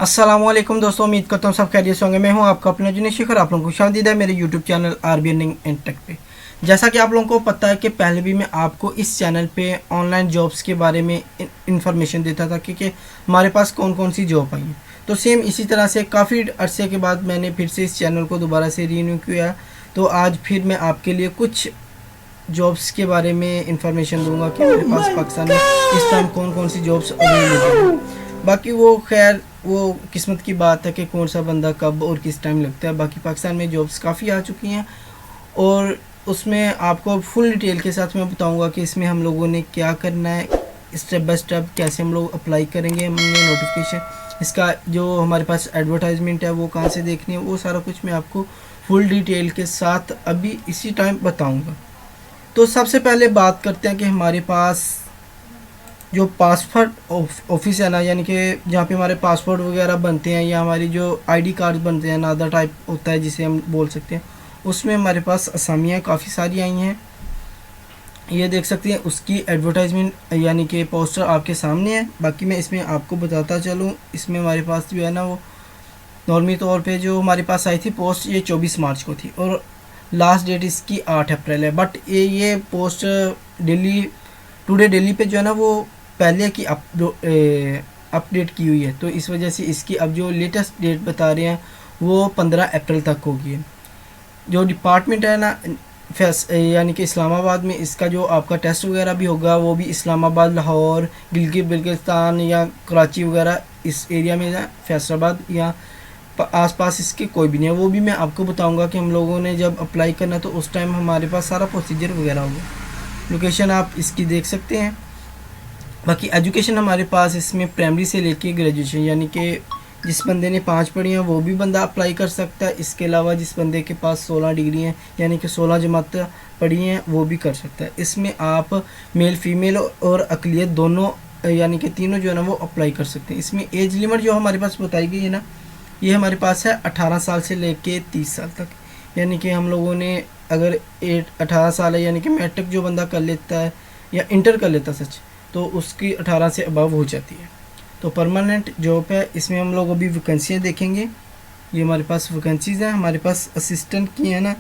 अस्सलामुअलैकुम दोस्तों, उम्मीद करता हूँ सब खैरियत से होंगे। मैं हूँ आपका अपना जुनेद शेखर। आप लोगों को खुशामदीद है मेरे YouTube channel RB earning and tech पे। जैसा कि आप लोगों को पता है कि पहले भी मैं आपको इस चैनल पे ऑनलाइन जॉब्स के बारे में इंफॉर्मेशन देता था कि हमारे पास कौन कौन सी जॉब आई है। तो सेम इसी तरह से काफ़ी अरसे के बाद मैंने फिर से इस चैनल को दोबारा से रीन्यू किया। तो आज फिर मैं आपके लिए कुछ जॉब्स के बारे में इंफॉर्मेशन दूंगा कि मेरे पास पाकिस्तान में इस टाइम कौन कौन सी जॉब्स अवेलेबल हैं। बाकी वो खैर वो किस्मत की बात है कि कौन सा बंदा कब और किस टाइम लगता है। बाकी पाकिस्तान में जॉब्स काफ़ी आ चुकी हैं और उसमें आपको फुल डिटेल के साथ मैं बताऊंगा कि इसमें हम लोगों ने क्या करना है, स्टेप बाय स्टेप कैसे हम लोग अप्लाई करेंगे, हमने नोटिफिकेशन इसका जो हमारे पास एडवर्टाइजमेंट है वो कहाँ से देखनी है, वो सारा कुछ मैं आपको फुल डिटेल के साथ अभी इसी टाइम बताऊंगा। तो सबसे पहले बात करते हैं कि हमारे पास जो पासपोर्ट ऑफिस है ना, यानी कि जहाँ पे हमारे पासपोर्ट वगैरह बनते हैं या हमारी जो आईडी कार्ड बनते हैं, नादा टाइप होता है जिसे हम बोल सकते हैं, उसमें हमारे पास असामियाँ काफ़ी सारी आई हैं। ये देख सकते हैं उसकी एडवर्टाइजमेंट यानी कि पोस्टर आपके सामने है। बाकी मैं इसमें आपको बताता चलूँ, इसमें हमारे पास जो है ना वो नॉर्मली तौर पे जो हमारे पास आई थी पोस्ट ये 24 मार्च को थी और लास्ट डेट इसकी 8 अप्रैल है। बट ये पोस्ट दिल्ली टुडे दिल्ली पे जो है ना वो पहले की अपडेट की हुई है, तो इस वजह से इसकी अब जो लेटेस्ट डेट बता रहे हैं वो 15 अप्रैल तक होगी। जो डिपार्टमेंट है ना यानी कि इस्लामाबाद में, इसका जो आपका टेस्ट वगैरह भी होगा वो भी इस्लामाबाद, लाहौर, गिलगित बिल्तिस्तान या कराची वगैरह इस एरिया में है। फैसलाबाद या आसपास इसके कोई भी नहीं है। वो भी मैं आपको बताऊंगा कि हम लोगों ने जब अप्लाई करना तो उस टाइम हमारे पास सारा प्रोसीजर वगैरह होगा। लोकेशन आप इसकी देख सकते हैं। बाकी एजुकेशन हमारे पास इसमें प्राइमरी से लेके ग्रेजुएशन, यानी कि जिस बंदे ने 5 पढ़ी हैं वो भी बंदा अप्लाई कर सकता है। इसके अलावा जिस बंदे के पास 16 डिग्री हैं यानी कि 16 जमात पढ़ी हैं वो भी कर सकता है। इसमें आप मेल फीमेल और अकलियत दोनों यानी कि तीनों जो है ना वो अप्लाई कर सकते हैं। इसमें एज लिमिट जो हमारे पास बताई गई है ना, ये हमारे पास है 18 साल से लेके 30 साल तक। यानी कि हम लोगों ने अगर 18 साल है यानी कि मैट्रिक जो बंदा कर लेता है या इंटर कर लेता सच, तो उसकी 18 से अबव हो जाती है। तो परमानेंट जॉब है। इसमें हम लोग अभी वैकेंसियाँ देखेंगे। ये हमारे पास वैकेंसीज़ हैं। हमारे पास असिस्टेंट की हैं ना,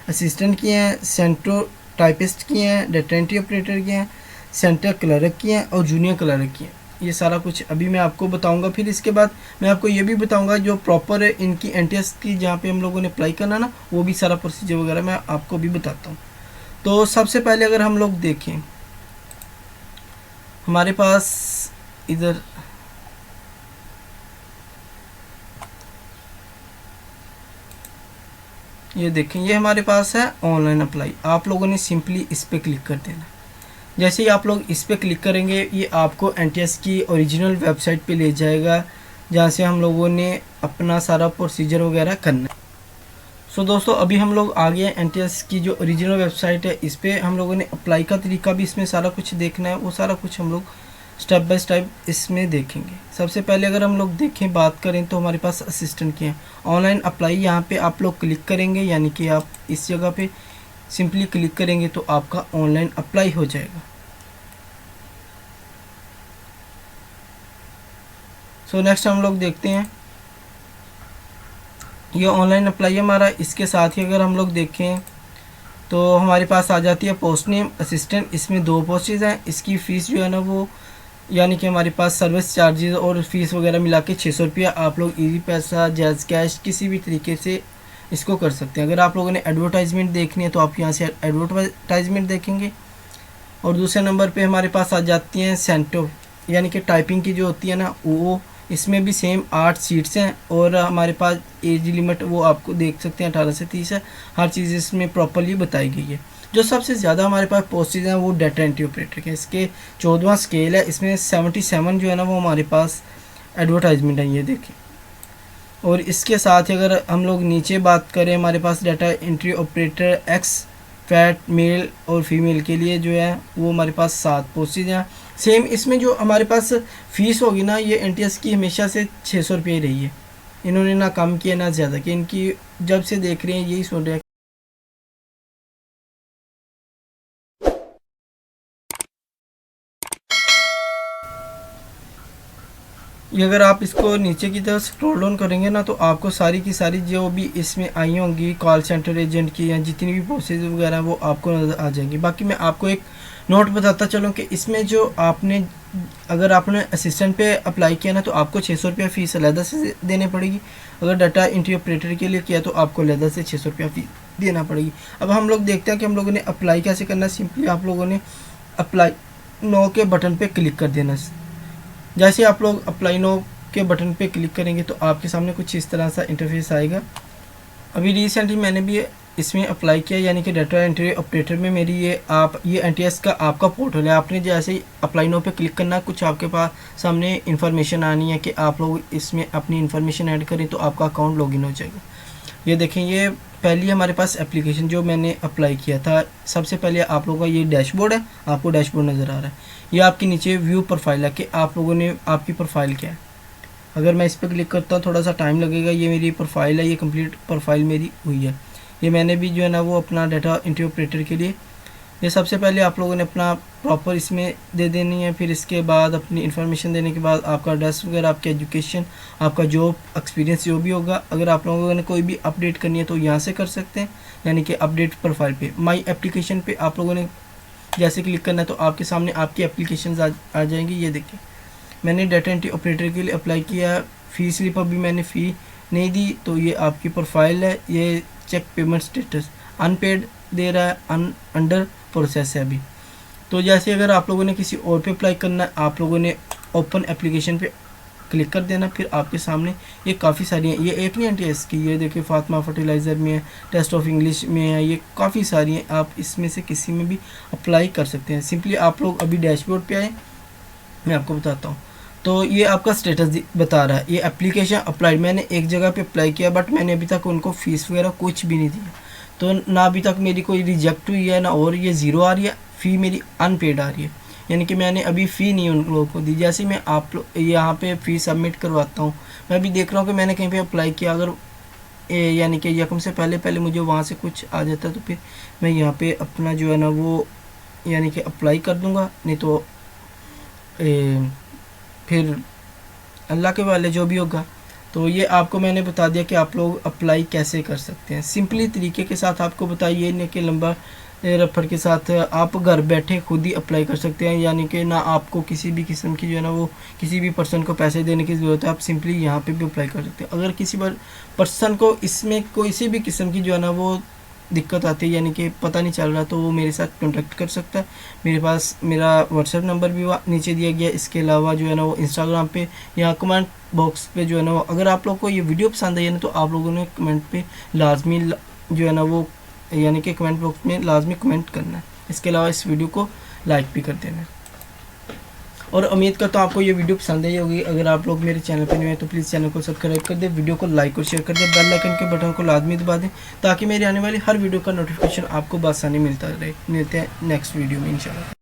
असिस्टेंट की हैं, सेंट्रो टाइपिस्ट की हैं, डेटा एंट्री ऑपरेटर की हैं, सेंटर क्लर्क की हैं और जूनियर क्लर्क की हैं। ये सारा कुछ अभी मैं आपको बताऊंगा। फिर इसके बाद मैं आपको ये भी बताऊंगा जो प्रॉपर है इनकी एनटीएस की जहाँ पे हम लोगों ने अप्लाई करना ना, वो भी सारा प्रोसीजर वगैरह मैं आपको भी बताता हूँ। तो सबसे पहले अगर हम लोग देखें हमारे पास इधर ये देखें, ये हमारे पास है ऑनलाइन अप्लाई। आप लोगों ने सिंपली इस पर क्लिक कर देना। जैसे ही आप लोग इस पर क्लिक करेंगे ये आपको एनटीएस की ओरिजिनल वेबसाइट पे ले जाएगा जहाँ से हम लोगों ने अपना सारा प्रोसीजर वगैरह करना है। सो दोस्तों अभी हम लोग आ गए एनटीएस की जो ओरिजिनल वेबसाइट है, इस पर हम लोगों ने अप्लाई का तरीका भी इसमें सारा कुछ देखना है। वो सारा कुछ हम लोग स्टेप बाय स्टेप इसमें देखेंगे। सबसे पहले अगर हम लोग देखें बात करें तो हमारे पास असिस्टेंट की है ऑनलाइन अप्लाई। यहाँ पे आप लोग क्लिक करेंगे यानी कि आप इस जगह पे सिंपली क्लिक करेंगे तो आपका ऑनलाइन अप्लाई हो जाएगा। सो नेक्स्ट हम लोग देखते हैं, ये ऑनलाइन अप्लाई है हमारा। इसके साथ ही अगर हम लोग देखें तो हमारे पास आ जाती है पोस्ट नेम असिस्टेंट। इसमें 2 पोस्टेज हैं। इसकी फ़ीस जो है ना वो यानी कि हमारे पास सर्विस चार्जेस और फीस वगैरह मिला के 600 रुपया। आप लोग इजी पैसा, जैज़ कैश किसी भी तरीके से इसको कर सकते हैं। अगर आप लोगों ने एडवर्टाइजमेंट देखनी है तो आप यहाँ से एडवर्टाइजमेंट देखेंगे। और दूसरे नंबर पे हमारे पास आ जाती हैं सेंटो यानी कि टाइपिंग की जो होती है ना वो। इसमें भी सेम 8 सीट्स हैं और हमारे पास एज लिमिट वो आपको देख सकते हैं 18 से 30 है। हर चीज़ इसमें प्रॉपरली बताई गई है। जो सबसे ज़्यादा हमारे पास पोस्टेज हैं वो डाटा एंट्री ऑपरेटर के। इसके 14वां स्केल है। इसमें 77 जो है ना वो हमारे पास एडवर्टाइजमेंट है, ये देखें। और इसके साथ ही अगर हम लोग नीचे बात करें हमारे पास डाटा एंट्री ऑपरेटर एक्स फैट मेल और फीमेल के लिए जो है वो हमारे पास 7 पोस्टेज हैं। सेम इसमें जो हमारे पास फ़ीस होगी ना, ये एनटीएस की हमेशा से 600 रुपये रही है। इन्होंने ना कम किया ना ज़्यादा किया। इनकी जब से देख रहे हैं यही सोच रहे हैं ये अगर आप इसको नीचे की तरफ स्क्रॉल डाउन करेंगे ना, तो आपको सारी की सारी जो भी इसमें आई होंगी कॉल सेंटर एजेंट की या जितनी भी प्रोसेस वगैरह हैं वो आपको नज़र आ जाएंगी। बाकी मैं आपको एक नोट बताता चलूँ कि इसमें जो आपने अगर आपने असिस्टेंट पे अप्लाई किया ना, तो आपको 600 रुपया फ़ीस अलहदा से देनी पड़ेगी। अगर डाटा एंट्री ऑपरेटर के लिए किया तो आपको अलहदा से 600 रुपया फ़ीस देना पड़ेगी। अब हम लोग देखते हैं कि हम लोगों ने अप्लाई कैसे करना। सिंपली आप लोगों ने अप्लाई नो के बटन पे क्लिक कर देना। जैसे आप लोग अप्लाई नो के बटन पे क्लिक करेंगे तो आपके सामने कुछ इस तरह सा इंटरफेस आएगा। अभी रिसेंटली मैंने भी इसमें अप्लाई किया, यानी कि डाटा एंट्री ऑपरेटर में मेरी ये एनटीएस का आपका पोर्टल है। आपने जैसे ही अप्लाई नो पे क्लिक करना, कुछ आपके पास सामने इन्फॉर्मेशन आनी है कि आप लोग इसमें अपनी इन्फॉर्मेशन ऐड करें तो आपका अकाउंट लॉगिन हो जाएगा। ये देखें, ये पहली हमारे पास एप्लीकेशन जो मैंने अप्लाई किया था। सबसे पहले आप लोगों का ये डैशबोर्ड है, आपको डैशबोर्ड नज़र आ रहा है। ये आपके नीचे व्यू प्रोफाइल है कि आप लोगों ने आपकी प्रोफाइल क्या है। अगर मैं इस पर क्लिक करता हूँ थोड़ा सा टाइम लगेगा। ये मेरी प्रोफाइल है, ये कंप्लीट प्रोफाइल मेरी हुई है। ये मैंने भी जो है ना वो अपना डाटा एंट्री ऑपरेटर के लिए ये सबसे पहले आप लोगों ने अपना प्रॉपर इसमें दे देनी है। फिर इसके बाद अपनी इन्फॉर्मेशन देने के बाद आपका एड्रेस वगैरह, आपकी एजुकेशन, आपका जॉब एक्सपीरियंस जो भी होगा। अगर आप लोगों ने कोई भी अपडेट करनी है तो यहाँ से कर सकते हैं, यानी कि अपडेट प्रोफाइल पे माई एप्लीकेशन पे आप लोगों ने जैसे क्लिक करना है तो आपके सामने आपकी एप्लीकेशन आ जाएंगी। ये देखिए, मैंने डाटा एंट्री ऑपरेटर के लिए अप्लाई किया। फ़ी स्लिप अभी मैंने फ़ी नहीं दी, तो ये आपकी प्रोफाइल है। ये चेक पेमेंट स्टेटस अनपेड दे रहा है, अंडर प्रोसेस है अभी। तो जैसे अगर आप लोगों ने किसी और पे अप्लाई करना है, आप लोगों ने ओपन एप्लीकेशन पे क्लिक कर देना। फिर आपके सामने ये काफ़ी सारी हैं, ये एक नहीं एनटीएस की, ये देखिए फातिमा फर्टिलाइज़र में है, टेस्ट ऑफ इंग्लिश में है, ये काफ़ी सारी हैं। आप इसमें से किसी में भी अप्लाई कर सकते हैं। सिंपली आप लोग अभी डैशबोर्ड पे आए, मैं आपको बताता हूँ। तो ये आपका स्टेटस बता रहा है, ये एप्लीकेशन अप्लाइड। मैंने एक जगह पे अप्लाई किया, बट मैंने अभी तक उनको फ़ीस वगैरह कुछ भी नहीं दिया। तो ना अभी तक मेरी कोई रिजेक्ट हुई है ना, और ये ज़ीरो आ रही है, फ़ी मेरी अनपेड आ रही है, यानी कि मैंने अभी फ़ी नहीं उन लोगों को दी। जैसे मैं आप लोग यहाँ पे फ़ी सबमिट करवाता हूँ, मैं अभी देख रहा हूँ कि मैंने कहीं पे अप्लाई किया, अगर यानी कि यकम से पहले पहले मुझे वहाँ से कुछ आ जाता तो फिर मैं यहाँ पे अपना जो है ना वो यानी कि अप्लाई कर दूँगा। नहीं तो फिर अल्लाह के वाले जो भी होगा। तो ये आपको मैंने बता दिया कि आप लोग अप्लाई कैसे कर सकते हैं। सिंपली तरीके के साथ आपको बताइए, नहीं कि लंबा रफर के साथ आप घर बैठे खुद ही अप्लाई कर सकते हैं, यानी कि ना आपको किसी भी किस्म की जो है ना वो किसी भी पर्सन को पैसे देने की ज़रूरत है। आप सिंपली यहाँ पे भी अप्लाई कर सकते हैं। अगर किसी पर्सन को इसमें कोई भी किस्म की जो है ना वो दिक्कत आती है, यानी कि पता नहीं चल रहा, तो वो मेरे साथ कॉन्टेक्ट कर सकता है। मेरे पास मेरा व्हाट्सएप नंबर भी नीचे दिया गया। इसके अलावा जो है ना वो इंस्टाग्राम पे या कमेंट बॉक्स पे जो है ना वो, अगर आप लोग को ये वीडियो पसंद आई है ना, तो आप लोगों ने कमेंट पे लाजमी जो है ना वो यानी कि कमेंट बॉक्स में लाजमी कमेंट करना है। इसके अलावा इस वीडियो को लाइक भी कर देना है। और उम्मीद करता हूँ आपको ये वीडियो पसंद आई होगी। अगर आप लोग मेरे चैनल पर नए हैं तो प्लीज़ चैनल को सब्सक्राइब कर दें, वीडियो को लाइक और शेयर कर दें, बेल आइकन के बटन को लाजमी दबा दें ताकि मेरी आने वाली हर वीडियो का नोटिफिकेशन आपको बआसानी मिलता रहे। मिलते हैं नेक्स्ट वीडियो में इंशाल्लाह।